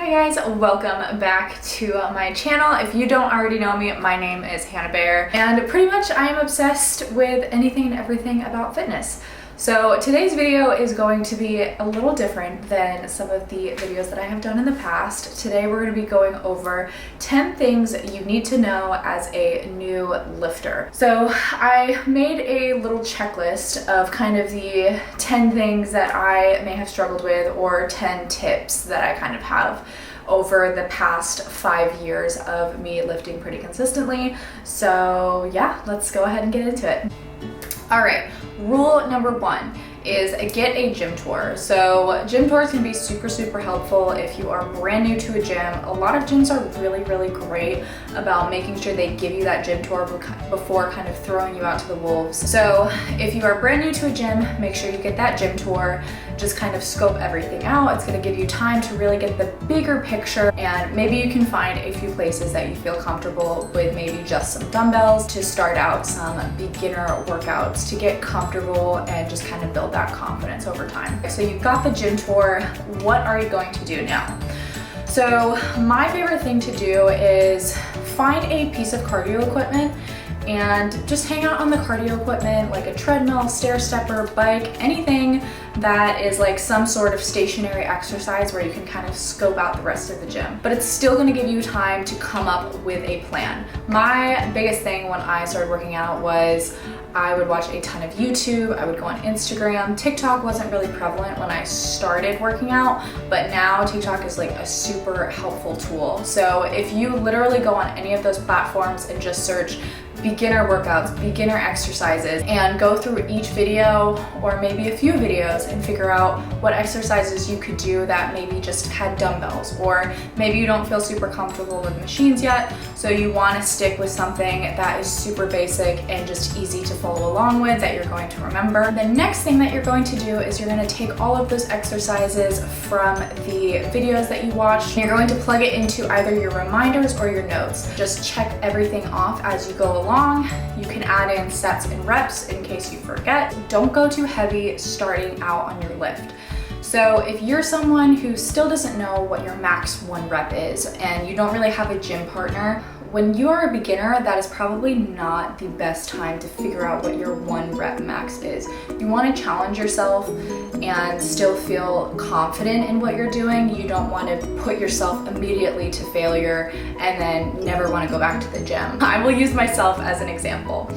Hey guys, welcome back to my channel. If you don't already know me, my name is Hannah Bear, and pretty much I am obsessed with anything and everything about fitness. So today's video is going to be a little different than some of the videos that I have done in the past. Today we're going to be going over 10 things you need to know as a new lifter. So I made a little checklist of kind of the 10 things that I may have struggled with, or 10 tips that I kind of have over the past 5 years of me lifting pretty consistently. So yeah, let's go ahead and get into it. All right, rule number 1 is get a gym tour. So gym tours can be super helpful if you are brand new to a gym. A lot of gyms are really great about making sure they give you that gym tour before kind of throwing you out to the wolves. So if you are brand new to a gym, make sure you get that gym tour. Just kind of scope everything out. It's gonna give you time to really get the bigger picture, and maybe you can find a few places that you feel comfortable with, maybe just some dumbbells to start out some beginner workouts to get comfortable and just kind of build that confidence over time. So you've got the gym tour. What are you going to do now? So my favorite thing to do is find a piece of cardio equipment and just hang out on the cardio equipment, like a treadmill, stair stepper, bike, anything that is like some sort of stationary exercise where you can kind of scope out the rest of the gym. But it's still gonna give you time to come up with a plan. My biggest thing when I started working out was I would watch a ton of YouTube, I would go on Instagram. TikTok wasn't really prevalent when I started working out, but now TikTok is like a super helpful tool. So if you literally go on any of those platforms and just search beginner workouts, beginner exercises, and go through each video or maybe a few videos and figure out what exercises you could do that maybe just had dumbbells, or maybe you don't feel super comfortable with machines yet, so you want to stick with something that is super basic and just easy to follow along with that you're going to remember. The next thing that you're going to do is you're going to take all of those exercises from the videos that you watched, and you're going to plug it into either your reminders or your notes. Just check everything off as you go along. You can add in sets and reps in case you forget. Don't go too heavy starting out on your lift. So if you're someone who still doesn't know what your max 1 rep is and you don't really have a gym partner, when you are a beginner, that is probably not the best time to figure out what your 1 rep max is. You want to challenge yourself and still feel confident in what you're doing. You don't want to put yourself immediately to failure and then never want to go back to the gym. I will use myself as an example.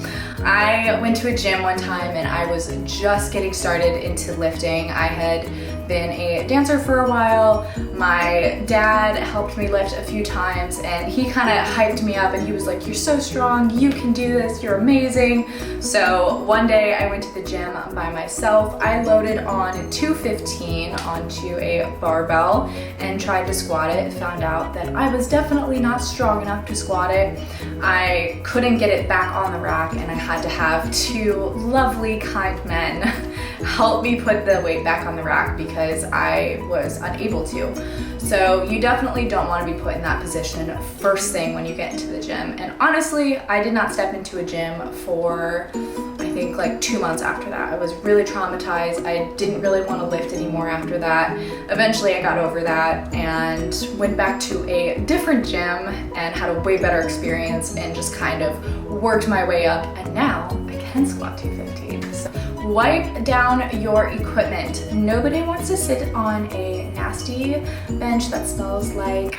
I went to a gym one time and I was just getting started into lifting. I had been a dancer for a while. My dad helped me lift a few times and he kind of hyped me up and he was like, "You're so strong, you can do this, you're amazing." So one day I went to the gym by myself. I loaded on 215 onto a barbell and tried to squat it. Found out that I was definitely not strong enough to squat it. I couldn't get it back on the rack and I had to have 2 lovely, kind men help me put the weight back on the rack because I was unable to. So you definitely don't want to be put in that position first thing when you get into the gym. And honestly, I did not step into a gym for I think like 2 months after that. I was really traumatized. I didn't really want to lift anymore after that. Eventually I got over that and went back to a different gym and had a way better experience and just kind of worked my way up, and now I can squat 215. So wipe down your equipment. Nobody wants to sit on a nasty bench that smells like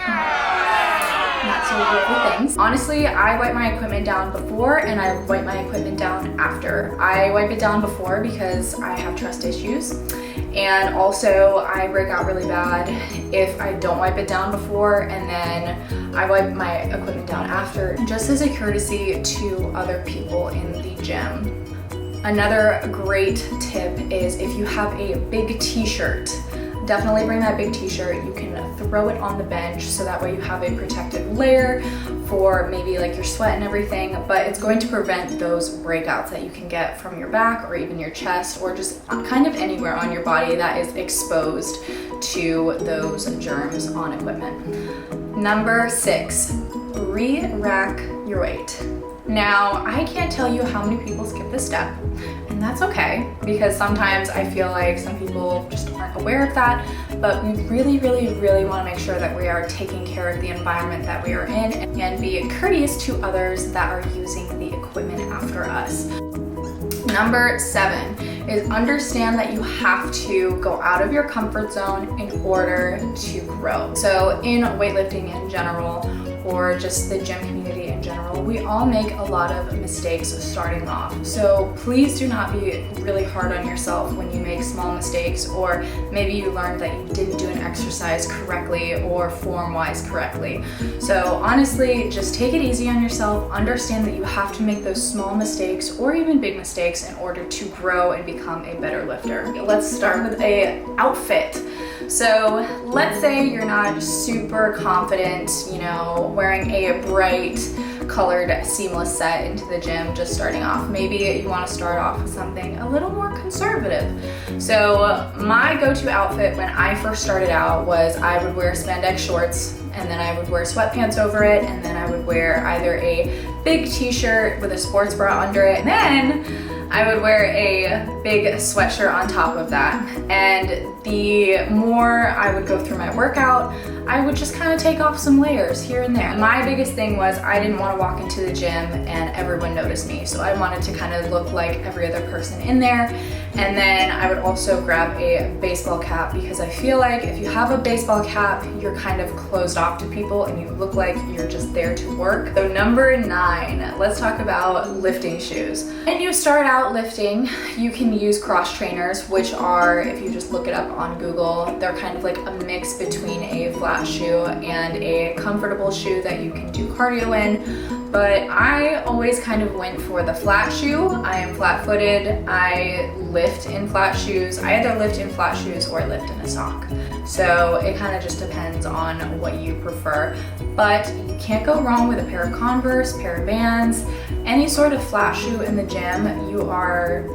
not so lovely things. Honestly, I wipe my equipment down before and I wipe my equipment down after. I wipe it down before because I have trust issues, and also I break out really bad if I don't wipe it down before, and then I wipe my equipment down after, just as a courtesy to other people in the gym. Another great tip is if you have a big t-shirt, definitely bring that big t-shirt. You can throw it on the bench so that way you have a protective layer for maybe like your sweat and everything, but it's going to prevent those breakouts that you can get from your back or even your chest or just kind of anywhere on your body that is exposed to those germs on equipment. Number 6, re-rack your weight. Now, I can't tell you how many people skip this step, and that's okay, because sometimes I feel like some people just aren't aware of that, but we really want to make sure that we are taking care of the environment that we are in and be courteous to others that are using the equipment after us. Number 7 is understand that you have to go out of your comfort zone in order to grow. So in weightlifting in general, or just the gym community in general, we all make a lot of mistakes starting off. So please do not be really hard on yourself when you make small mistakes, or maybe you learned that you didn't do an exercise correctly or form-wise correctly. So honestly, just take it easy on yourself. Understand that you have to make those small mistakes or even big mistakes in order to grow and become a better lifter. Let's start with an outfit. So let's say you're not super confident, wearing a bright colored seamless set into the gym just starting off. Maybe you want to start off with something a little more conservative. So my go-to outfit when I first started out was I would wear spandex shorts, and then I would wear sweatpants over it, and then I would wear either a big t-shirt with a sports bra under it, and then I would wear a big sweatshirt on top of that. And the more I would go through my workout, I would just kind of take off some layers here and there. My biggest thing was I didn't want to walk into the gym and everyone notice me. So I wanted to kind of look like every other person in there. And then I would also grab a baseball cap, because I feel like if you have a baseball cap, you're kind of closed off to people and you look like you're just there to work. So number 9, let's talk about lifting shoes. When you start out lifting, you can use cross trainers, which are, if you just look it up on Google, they're kind of like a mix between a flat shoe and a comfortable shoe that you can do cardio in. But I always kind of went for the flat shoe. I am flat-footed. I lift in flat shoes. I either lift in flat shoes or lift in a sock. So it kind of just depends on what you prefer. But you can't go wrong with a pair of Converse, pair of Vans, any sort of flat shoe in the gym. You are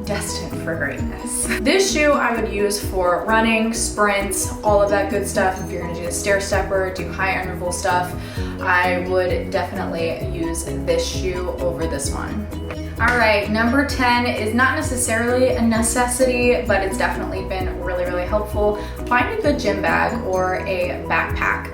destined for greatness. This shoe I would use for running, sprints, all of that good stuff. If you're gonna do the stair stepper, do high interval stuff, I would definitely use this shoe over this one. All right, number 10 is not necessarily a necessity, but it's definitely been really helpful. Find a good gym bag or a backpack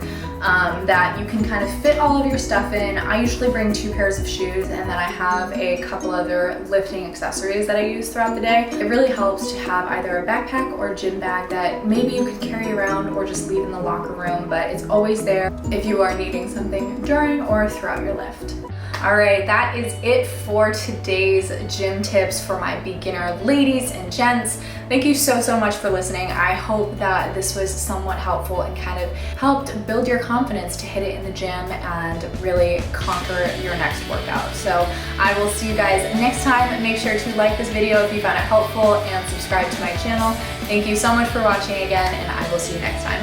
that you can kind of fit all of your stuff in. I usually bring 2 pairs of shoes, and then I have a couple other lifting accessories that I use throughout the day. It really helps to have either a backpack or a gym bag that maybe you could carry around or just leave in the locker room, but it's always there if you are needing something during or throughout your lift. All right, that is it for today's gym tips for my beginner ladies and gents. Thank you so much for listening. I hope that this was somewhat helpful and kind of helped build your confidence to hit it in the gym and really conquer your next workout. So I will see you guys next time. Make sure to like this video if you found it helpful and subscribe to my channel. Thank you so much for watching again, and I will see you next time.